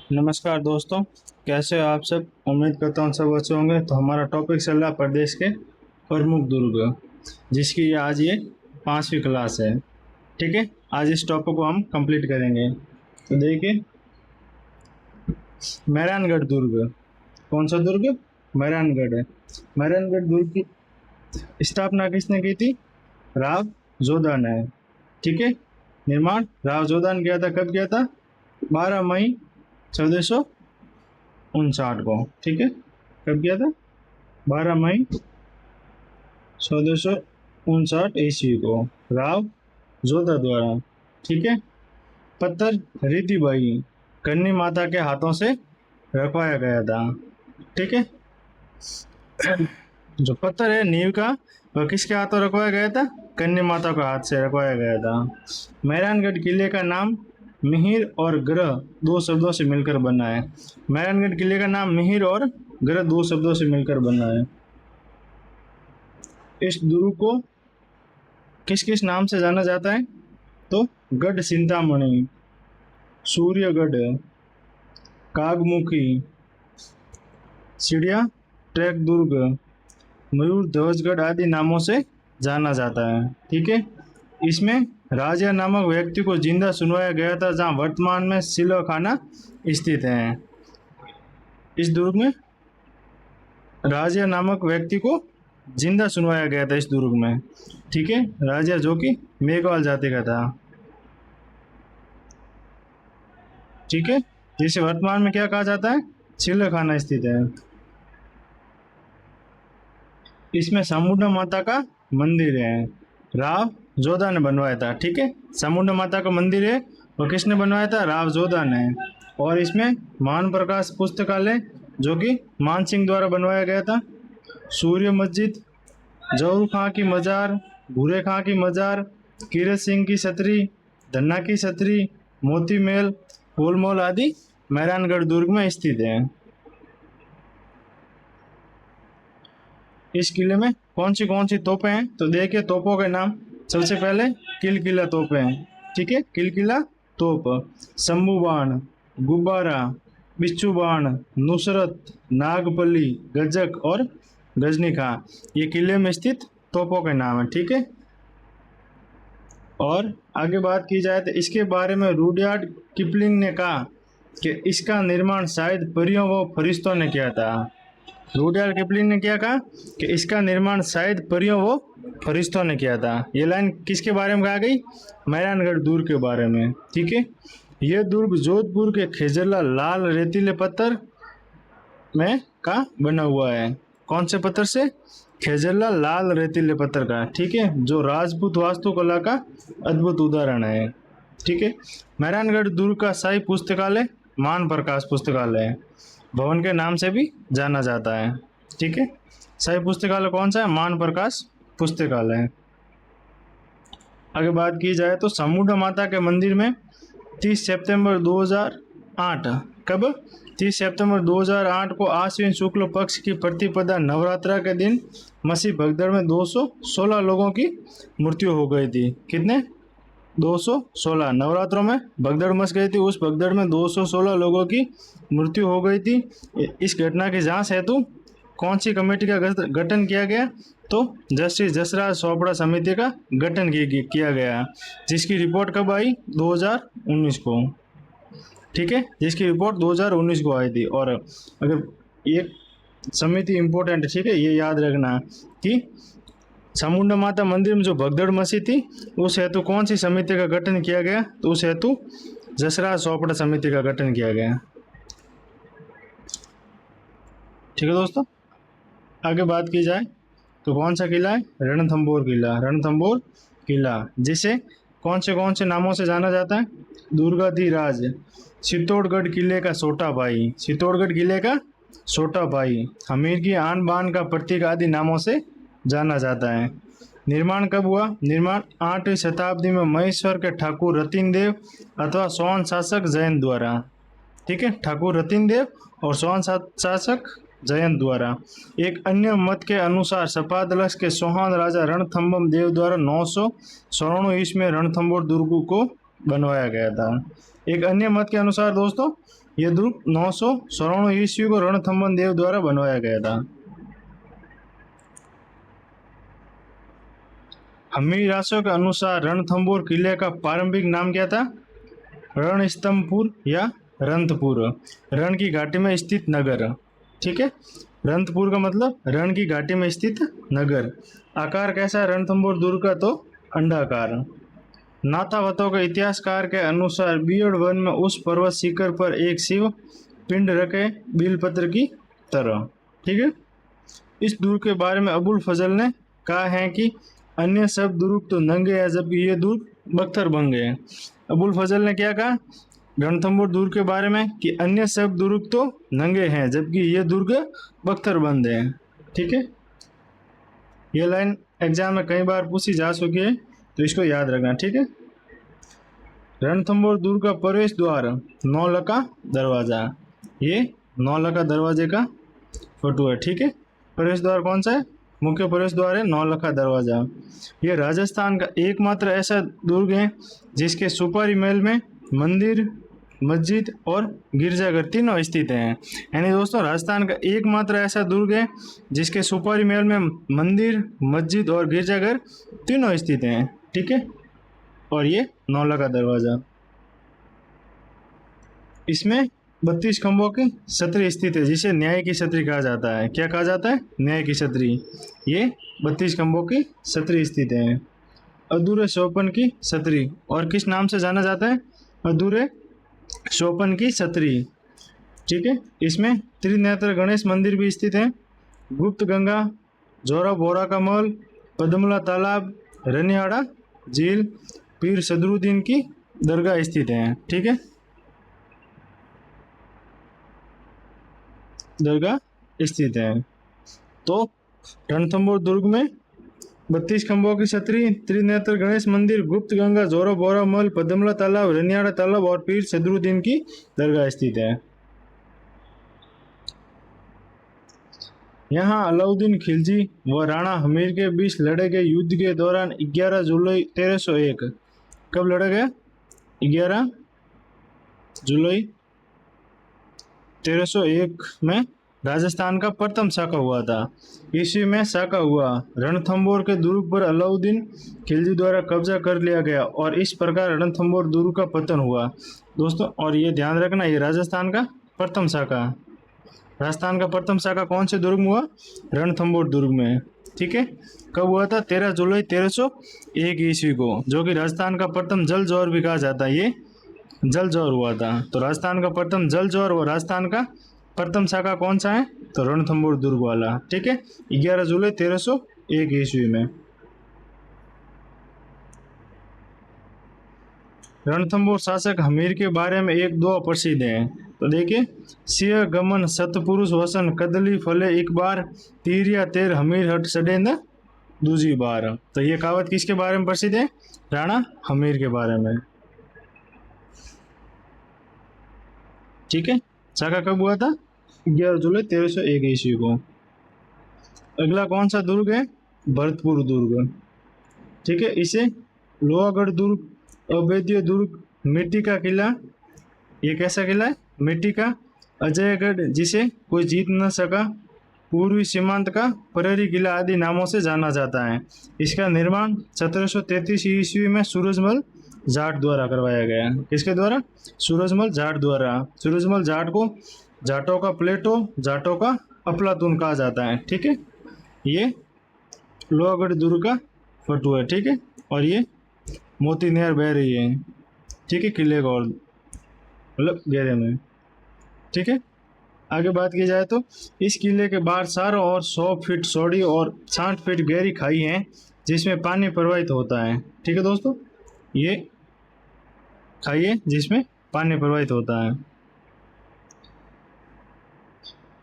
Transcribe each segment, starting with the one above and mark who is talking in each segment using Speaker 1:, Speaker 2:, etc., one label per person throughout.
Speaker 1: नमस्कार दोस्तों, कैसे हो आप सब। उम्मीद करता हूँ सब अच्छे होंगे। तो हमारा टॉपिक चल रहा है प्रदेश के प्रमुख दुर्ग, जिसकी आज ये 5वीं क्लास है। ठीक है, आज इस टॉपिक को हम कंप्लीट करेंगे। तो देखिए, मेहरानगढ़ दुर्ग। कौन सा दुर्ग? मेहरानगढ़ है। मेहरानगढ़ दुर्ग की स्थापना किसने की थी? राव जोधा ने। ठीक है, निर्माण राव जोधा ने किया था। कब किया था? 12 मई 1459 को। ठीक है, कब किया था? 12 मई 1459 ईस्वी को राव जोधा द्वारा। ठीक है, पत्थर रिद्धिबाई करनी माता के हाथों से रखवाया गया था। ठीक है, जो पत्थर है नींव का, वह किसके हाथों रखवाया गया था? कन्या माता के हाथ से रखवाया गया था। मेहरानगढ़ किले का नाम मिहिर और ग्रह दो शब्दों से मिलकर बना है। मेहरानगढ़ किले का नाम मिहिर और ग्रह दो शब्दों से मिलकर बना है। इस दुर्ग को किस किस नाम से जाना जाता है? तो गढ़ चिंतामणि, सूर्यगढ़, कागमुखी, चिड़िया ट्रैक दुर्ग, मयूर ध्वजगढ़ आदि नामों से जाना जाता है। ठीक है, इसमें राजा नामक व्यक्ति को जिंदा सुनवाया गया था, जहां वर्तमान में सिलखाना स्थित है। इस दुर्ग में राजा नामक व्यक्ति को जिंदा सुनवाया गया था, इस दुर्ग में। ठीक है, राजा जो कि मेघवाल जाति का था। ठीक है, जिसे वर्तमान में क्या कहा जाता है? सिलखाना स्थित है। इसमें चामुंडा माता का मंदिर है, राव जोधा ने बनवाया था। ठीक है, चामुंडा माता का मंदिर है, और किसने बनवाया था? राव जोधा ने। और इसमें मान प्रकाश पुस्तकालय, जो कि मान सिंह द्वारा बनवाया गया था। सूर्य मस्जिद, जौहर खां की मजार, भूरे खां की मजार, कीरत सिंह की छतरी, धन्ना की छतरी, मोती महल, फूलमहल आदि मेहरानगढ़ दुर्ग में स्थित है। इस किले में कौन सी तोपें हैं? तो देखिए तोपों के नाम। सबसे पहले किलकिला तोपें हैं। ठीक है, किलकिला तोप, शंभू बाण, गुब्बारा, बिच्छू बाण, नुसरत, नागपली, गजक और गजनी खां, ये किले में स्थित तोपों के नाम है। ठीक है, और आगे बात की जाए तो इसके बारे में रुडयार्ड किपलिंग ने कहा कि इसका निर्माण शायद परियों व फरिश्तों ने किया था। रुडयार्ड किपलिंग ने क्या कहा? कि इसका निर्माण शायद परियों व फरिश्तों ने किया था। ये लाइन किसके बारे में कहा गई? मेहरानगढ़ दुर्ग के बारे में। ठीक है, यह दुर्ग जोधपुर के खेजरला लाल रेतीले पत्थर में का बना हुआ है। कौन से पत्थर से? खेजरला लाल रेतीले पत्थर का। ठीक है, जो राजपूत वास्तुकला का अद्भुत उदाहरण है। ठीक है, मेहरानगढ़ दुर्ग का शाही पुस्तकालय मान प्रकाश पुस्तकालय भवन के नाम से भी जाना जाता है। ठीक है, शाही पुस्तकालय कौन सा है? मान प्रकाश पुस्तकालय। आगे बात की जाए तो चामुंडा माता के मंदिर में 30 सितंबर 2008, कब? 30 सितंबर 2008 को आश्विन शुक्ल पक्ष की प्रतिपदा नवरात्रा के दिन मसीह भगदड़ में 216 लोगों की मृत्यु हो गई थी। कितने? 216। नवरात्रों में भगदड़ मच गई थी, उस भगदड़ में 216 लोगों की मृत्यु हो गई थी। इस घटना की जांच हेतु कौन सी कमेटी का गठन किया गया? तो जस्टिस जसराज चोपड़ा समिति का गठन किया गया, जिसकी रिपोर्ट कब आई? 2019 को। ठीक है, जिसकी रिपोर्ट 2019 को आई थी। और अगर एक समिति इम्पोर्टेंट, ठीक है, ये याद रखना कि चामुंडा माता मंदिर में जो भगदड़ मची थी, उस हेतु कौन सी समिति का गठन किया गया? तो उस हेतु जसराज चोपड़ा समिति का गठन किया गया। ठीक है दोस्तों, आगे बात की जाए तो कौन सा किला है? रणथंभौर किला। रणथंभौर किला, जिसे कौन से नामों से जाना जाता है? दुर्गाधिराज, चित्तौड़गढ़ किले का छोटा भाई, चित्तौड़गढ़ किले का छोटा भाई, हमीर की आन बान का प्रतीक आदि नामों से जाना जाता है। निर्माण कब हुआ? निर्माण 8वीं शताब्दी में महेश्वर के ठाकुर रतिन देव अथवा सोन शासक जयंत द्वारा। ठीक है, ठाकुर रतिन देव और सोन शासक जयंत द्वारा। एक अन्य मत के अनुसार सपादलक्ष के चौहान राजा रणथंभम देव द्वारा 994 ईस्वी में रणथंभौर दुर्ग को बनवाया गया था। एक अन्य मत के अनुसार दोस्तों ये दुर्ग 994 ईस्वी को रणथंभन देव द्वारा बनवाया गया था। हम्मीरासों के अनुसार रणथंभौर किले का प्रारंभिक नाम क्या था? रणस्तंभपुर या रंथपुर, रण की घाटी में स्थित नगर। ठीक है, रंथपुर का मतलब रण की घाटी में स्थित नगर। आकार कैसा है रणथंभौर दुर्ग का? तो अंडाकार। नाथावतों के इतिहासकार के अनुसार बियड वन में उस पर्वत शिखर पर एक शिव पिंड रखे बिलपत्र की तरह। ठीक है, इस दुर्ग के बारे में अबुल फजल ने कहा है कि अन्य सब दुर्ग तो नंगे हैं जबकि ये दुर्ग बख्तर बंगे हैं। अबुल फजल ने क्या कहा रणथंभौर दुर्ग के बारे में कि अन्य सब दुर्ग तो नंगे हैं जबकि ये दुर्ग बख्तर बंद हैं। ठीक है, ये लाइन एग्जाम में कई बार पूछी जा चुकी है तो इसको याद रखना। ठीक है, रणथंभौर दुर्ग का प्रवेश द्वार नौलखा दरवाजा, ये नौलखा दरवाजे का फोटो है। ठीक है, प्रवेश द्वार कौन सा है? मुख्य प्रवेश द्वार है नौलखा दरवाजा। यह राजस्थान का एकमात्र ऐसा दुर्ग है जिसके सुपारी महल में मंदिर, मस्जिद और गिरजाघर तीनों स्थित हैं। यानी दोस्तों राजस्थान का एकमात्र ऐसा दुर्ग है जिसके सुपारी महल में मंदिर, मस्जिद और गिरजाघर तीनों स्थित हैं। ठीक है, और ये नौलखा दरवाजा, इसमें 32 खंभों की छतरी स्थित है जिसे न्याय की छतरी कहा जाता है। क्या कहा जाता है? न्याय की छतरी। ये 32 खंभों की छतरी स्थित है। अधूरे सोपन की छतरी और किस नाम से जाना जाता है? अधूरे सोपन की छतरी। ठीक है, इसमें त्रिनेत्र गणेश मंदिर भी स्थित है। गुप्त गंगा, जोरा बोरा का महल, पद्मला तालाब, रनियाड़ा झील, पीर सदरुद्दीन की दरगाह स्थित है। ठीक है, दरगाह स्थित है। तो रणथंभौर दुर्ग में 32 खंभों की छतरी, त्रिनेत्र गणेश मंदिर, गुप्त गंगा, जोरा बोरा महल, पद्मला तालाब, रनियाड़ा तालाब और पीर सदरुद्दीन की दरगाह स्थित है। यहाँ अलाउद्दीन खिलजी व राणा हमीर के बीच लड़े गए युद्ध के दौरान 11 जुलाई 1301, कब लड़ा गया? 11 जुलाई 1301 में राजस्थान का प्रथम साका हुआ था। ईस्वी में साका हुआ। रणथंभौर के दुर्ग पर अलाउद्दीन खिलजी द्वारा कब्जा कर लिया गया और इस प्रकार रणथंभौर दुर्ग का पतन हुआ। दोस्तों और ये ध्यान रखना, ये राजस्थान का प्रथम साका, राजस्थान का प्रथम साका कौन से दुर्ग में हुआ? रणथंभौर दुर्ग में। ठीक है, कब हुआ था? 13 जुलाई 1301 ईस्वी को, जो कि राजस्थान का प्रथम जल जोहर भी कहा जाता है। ये जल जोहर हुआ था। तो राजस्थान का प्रथम जल जोहर और राजस्थान का प्रथम शाखा कौन सा है? तो रणथंभौर दुर्ग वाला। ठीक है, 11 जुलाई 1301 ईस्वी में। रणथंभौर शासक हमीर के बारे में एक दो प्रसिद्ध हैं। तो देखिए, सिंह गमन सतपुरुष वसन कदली फले एक बार, तीरिया तेर हमीर हट सडेंद दूजी बार। तो ये कहावत किसके बारे में प्रसिद्ध है? राणा हमीर के बारे में। ठीक है, शाखा कब हुआ था? 11 जुलाई 1301 ईस्वी को। अगला कौन सा दुर्ग है? भरतपुर दुर्ग। ठीक है, इसे लोहागढ़ दुर्ग, अवैध दुर्ग, मिट्टी का किला, ये कैसा किला है? मिट्टी का, अजयगढ़ जिसे कोई जीत न सका, पूर्वी सीमांत का प्रहरी किला आदि नामों से जाना जाता है। इसका निर्माण 1733 ईस्वी में सूरजमल जाट द्वारा करवाया गया। किसके द्वारा? सूरजमल जाट द्वारा। सूरजमल जाट को जाटों का प्लेटो, जाटों का अफलातून कहा जाता है। ठीक है, ये लोहागढ़ दुर्ग का फोटो है। ठीक है, और ये मोती नहर बह रही है। ठीक है, किले का और मतलब गहरे में। ठीक है, आगे बात की जाए तो इस किले के बाहर चारों ओर 100 फीट चौड़ी और 60 फीट गहरी खाई है जिसमें पानी प्रवाहित होता है। ठीक है दोस्तों, ये खाई है जिसमें पानी प्रवाहित होता है।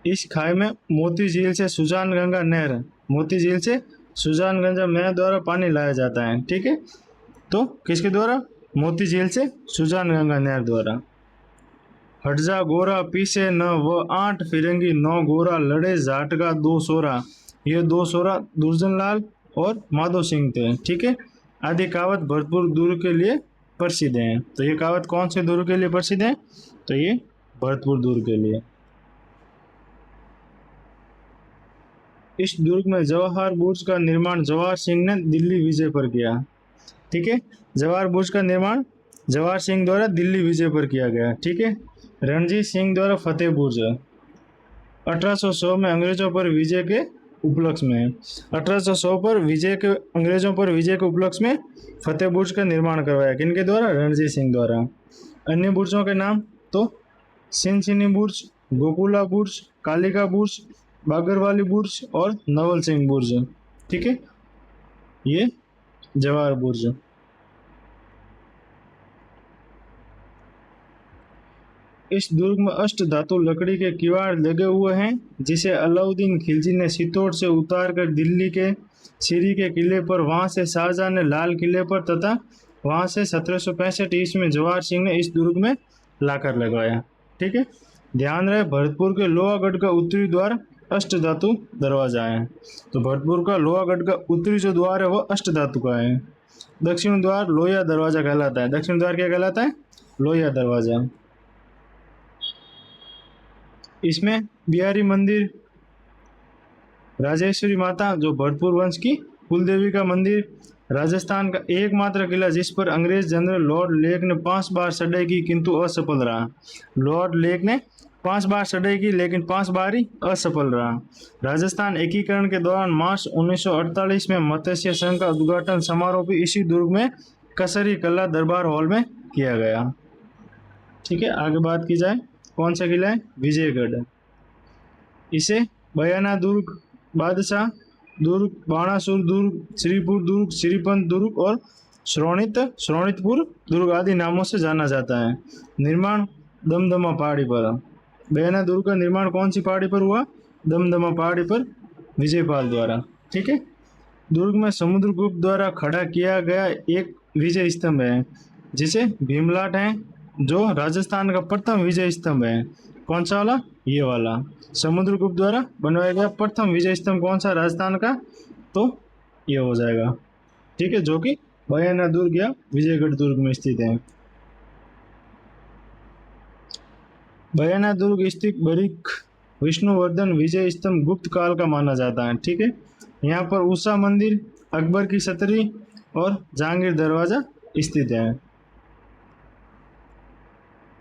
Speaker 1: इस खाई में मोती झील से सुजान गंगा नहर, मोती झील से सुजान गंगा नहर द्वारा पानी लाया जाता है। ठीक है, तो किसके द्वारा? मोती झील से सुजान गंगा नहर द्वारा। हटजा गोरा पीछे न व 8 फिरंगी 9 गोरा लड़े जाट का 2 सोरा, ये 2 सोरा दुर्जन लाल और माधो सिंह थे। ठीक है, आदि कहावत भरतपुर दुर्ग के लिए प्रसिद्ध हैं। तो ये कहावत कौन से दुर्ग के लिए प्रसिद्ध है? तो ये भरतपुर दुर्ग के लिए। इस दुर्ग में जवाहर बुर्ज का निर्माण जवाहर सिंह ने दिल्ली विजय पर किया। ठीक है, जवाहर बुर्ज का निर्माण जवाहर सिंह द्वारा दिल्ली विजय पर किया गया। ठीक है, रणजीत सिंह द्वारा फतेह बुर्ज 1800 में अंग्रेजों पर विजय के उपलक्ष्य में 1800 पर विजय के अंग्रेजों पर विजय के उपलक्ष्य में फतेह बुर्ज का निर्माण करवाया। किनके द्वारा? रणजीत सिंह द्वारा। अन्य बुर्जों के नाम तो सिनसिनी बुर्ज, गोकुला बुर्ज, कालिका बुर्ज, बागरवाली बुर्ज और नवल सिंह बुर्ज। ठीक है, ये जवाहर बुर्ज। इस दुर्ग में अष्ट धातु लकड़ी के किवाड़ लगे हुए हैं, जिसे अलाउद्दीन खिलजी ने चित्तौड़ से उतारकर दिल्ली के सीरी के किले पर, वहां से शाहजहां ने लाल किले पर तथा वहां से 1765 ईस्वी में जवाहर सिंह ने इस दुर्ग में लाकर लगवाया। ठीक है, ध्यान रहे भरतपुर के लोहागढ़ का उत्तरी द्वार अष्ट धातु दरवाजा है। तो भरतपुर का लोहागढ़ का उत्तरी जो द्वार है वो अष्ट धातु का है। दक्षिण द्वार लोहिया दरवाजा कहलाता है। दक्षिण द्वार क्या कहलाता है? लोहिया दरवाजा। इसमें बिहारी मंदिर, राजेश्वरी माता जो भरतपुर वंश की कुलदेवी का मंदिर, राजस्थान का एकमात्र किला जिस पर अंग्रेज जनरल लॉर्ड लेक ने 5 बार चढ़ाई की किंतु असफल रहा। लॉर्ड लेक ने 5 बार चढ़ाई की लेकिन 5 बार ही असफल रहा। राजस्थान एकीकरण के दौरान मार्च 1948 में मत्स्य संघ का उद्घाटन समारोह भी इसी दुर्ग में कसरी कला दरबार हॉल में किया गया। ठीक है, आगे बात की जाए, कौन सा किला है? विजयगढ़। इसे बयाना दुर्ग, बादशाह दुर्ग, बाणासुर दुर्ग, श्रीपुर दुर्ग, श्रीपंत दुर्ग और श्रोणितपुर दुर्ग आदि नामों से जाना जाता है। निर्माण दमदमा पहाड़ी पर। बयाना दुर्ग का निर्माण कौन सी पहाड़ी पर हुआ? दमदमा पहाड़ी पर विजयपाल द्वारा। ठीक है, दुर्ग में समुद्रगुप्त द्वारा खड़ा किया गया एक विजय स्तंभ है, जिसे भीमलाट है, जो राजस्थान का प्रथम विजय स्तंभ है। कौन सा वाला? ये वाला। समुद्रगुप्त द्वारा बनवाया गया प्रथम विजय स्तंभ कौन सा राजस्थान का? तो ये हो जाएगा। ठीक है, जो कि बयाना दुर्ग या विजयगढ़ दुर्ग में स्थित है। बयाना दुर्ग स्थित बरिक विष्णुवर्धन विजय स्तंभ गुप्त काल का माना जाता है। ठीक है, यहाँ पर उषा मंदिर, अकबर की छतरी और जहांगीर दरवाजा स्थित है।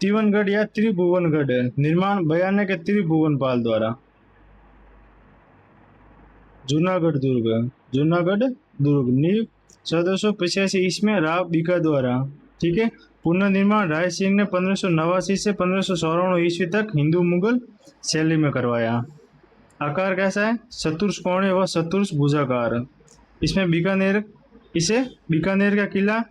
Speaker 1: त्रिभुवनगढ़ या त्रिभुवनगढ़ निर्माण बयाना के त्रिभुवनपाल द्वारा। जूनागढ़ दुर्ग नींव 1485 ईस्वी में राव बीका द्वारा। ठीक है, पुनर्निर्माण राय सिंह ने 1589 से 1594 ईस्वी तक हिंदू मुगल शैली में करवाया। आकार कैसा है? चतुष्कोणीय व चतुर्भुजाकार। इसे बीकानेर का किला,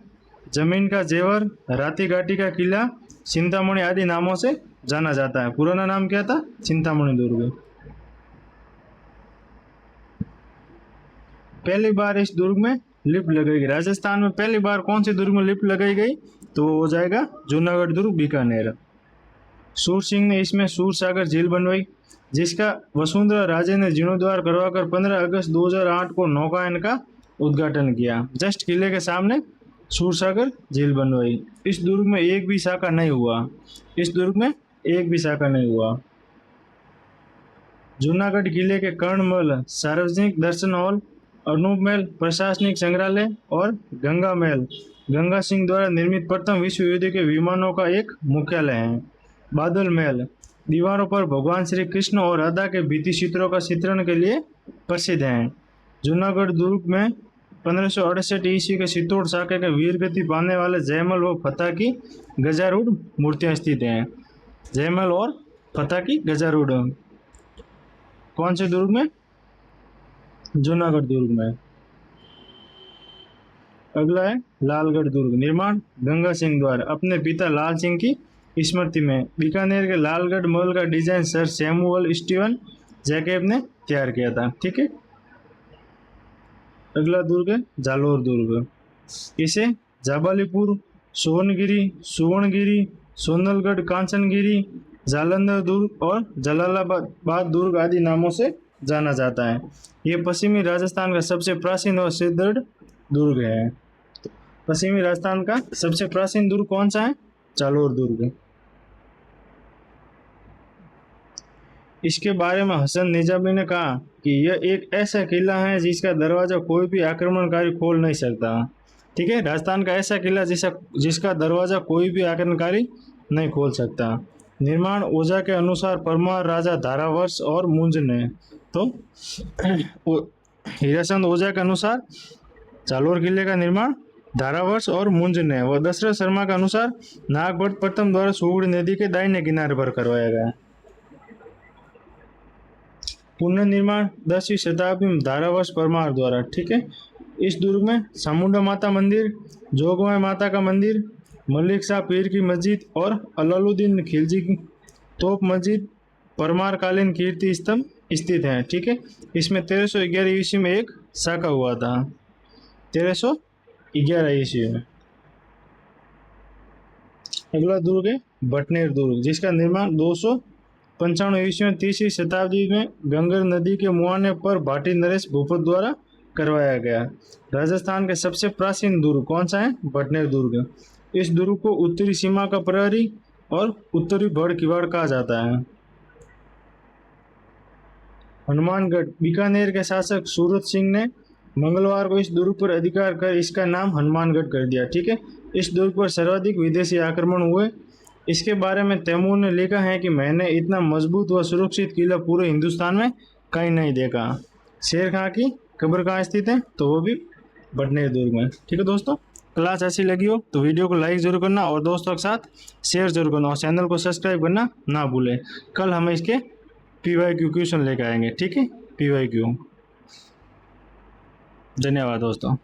Speaker 1: जमीन का जेवर, राती घाटी का किला, चिंतामणि आदि नामों से जाना जाता है। पुराना नाम क्या था? चिंतामणि दुर्ग। पहली बार इस दुर्ग में लिफ्ट लगाई गई। राजस्थान में पहली बार कौन से दुर्ग में लिफ्ट लगाई गई? तो वो हो जाएगा जूनागढ़ दुर्ग, बीकानेर। सूर सिंह ने इसमें सूरसागर झील बनवाई, जिसका वसुंधरा राजे ने जीर्णोद्धार करवाकर 15 अगस्त 2008 को नौकायन का उद्घाटन किया। जस्ट किले के सामने सूरसागर झील बनवाई। इस दुर्ग में एक भी शाखा नहीं हुआ। जूनागढ़ किले के कर्णमहल, सार्वजनिक दर्शन हॉल, अनूप महल, प्रशासनिक संग्रहालय और गंगा महल गंगा सिंह द्वारा निर्मित प्रथम विश्व युद्ध के विमानों का एक मुख्यालय है। बादल महल दीवारों पर भगवान श्री कृष्ण और राधा के भित्ति चित्रों का चित्रण के लिए प्रसिद्ध है। जूनागढ़ दुर्ग में 1568 ईस्वी के चित्तौड़ शाखा के वीरगति पाने वाले जयमल व फतेह की गजारूढ़ मूर्तियां स्थित हैं। जयमल और फतेह की गजारूढ़ कौन से दुर्ग में? जूनागढ़ दुर्ग में। अगला है लालगढ़ दुर्ग। निर्माण गंगा सिंह द्वारा अपने पिता लाल सिंह की स्मृति में। बीकानेर के लालगढ़ महल का design sir Samuel Steven Jacob ने तैयार किया था। ठीक है, अगला दुर्ग है जालोर दुर्ग। इसे जाबालीपुर, सोनगिरी, सुवर्णगिरी, सोनलगढ़, कांचनगिरी, जालंधर दुर्ग और जलालाबाद दुर्ग आदि नामों से जाना जाता है। ये पश्चिमी राजस्थान का सबसे प्राचीन और सुदृढ़ दुर्ग है। पश्चिमी राजस्थान का सबसे प्राचीन दुर्ग कौन सा है? जालोर दुर्ग। इसके बारे में हसन निजामी ने कहा कि यह एक ऐसा किला है जिसका दरवाजा कोई भी आक्रमणकारी खोल नहीं सकता। ठीक है, राजस्थान का ऐसा किला जिसका दरवाजा कोई भी आक्रमणकारी नहीं खोल सकता। निर्माण ओझा के अनुसार परमार राजा धारावर्ष और मुंज ने, तो हीराचंद ओझा के अनुसार जालोर किले का निर्माण धारावर्ष और मुंज ने व दशरथ शर्मा के अनुसार नागभट्ट प्रथम द्वारा सुगड़ी नदी के दाहिने किनारे पर करवाया गया। पुनर्निर्माण 10वीं शताब्दी में धारावर्ष परमार द्वारा। ठीक है, इस दुर्ग में चामुंडा माता मंदिर, जोगमाया माता का मंदिर, मलिक शाह पीर की मस्जिद और अलाउद्दीन खिलजी की तोप मस्जिद परमार कालीन कीर्ति स्तंभ स्थित हैं। ठीक है, इसमें 1311 ईस्वी में एक शाखा हुआ था। 1311 ईस्वी में। अगला दुर्ग है बटनेर दुर्ग, जिसका निर्माण 295 ईस्वी में 30वीं शताब्दी में गंगर नदी के मुहाने पर भाटी नरेश भूपत द्वारा करवाया गया। राजस्थान के सबसे प्राचीन दुर्ग कौन सा है? बटनेर दुर्ग। इस दुर्ग को उत्तरी सीमा का प्रहरी और उत्तरी बड़ किवाड़ कहा जाता है। हनुमानगढ़, बीकानेर के शासक सूरत सिंह ने मंगलवार को इस दुर्ग पर अधिकार कर इसका नाम हनुमानगढ़ कर दिया। ठीक है, इस दुर्ग पर सर्वाधिक विदेशी आक्रमण हुए। इसके बारे में तैमूर ने लिखा है कि मैंने इतना मजबूत व सुरक्षित किला पूरे हिंदुस्तान में कहीं नहीं देखा। शेर खां की कब्र कहाँ स्थित है? तो वो भी बटनेर दुर्ग में। ठीक है दोस्तों, क्लास ऐसी लगी हो तो वीडियो को लाइक जरूर करना और दोस्तों के साथ शेयर जरूर करना और चैनल को सब्सक्राइब करना ना भूलें। कल हम इसके PYQ क्वेश्चन लेकर आएंगे। ठीक है, PYQ। धन्यवाद दोस्तों।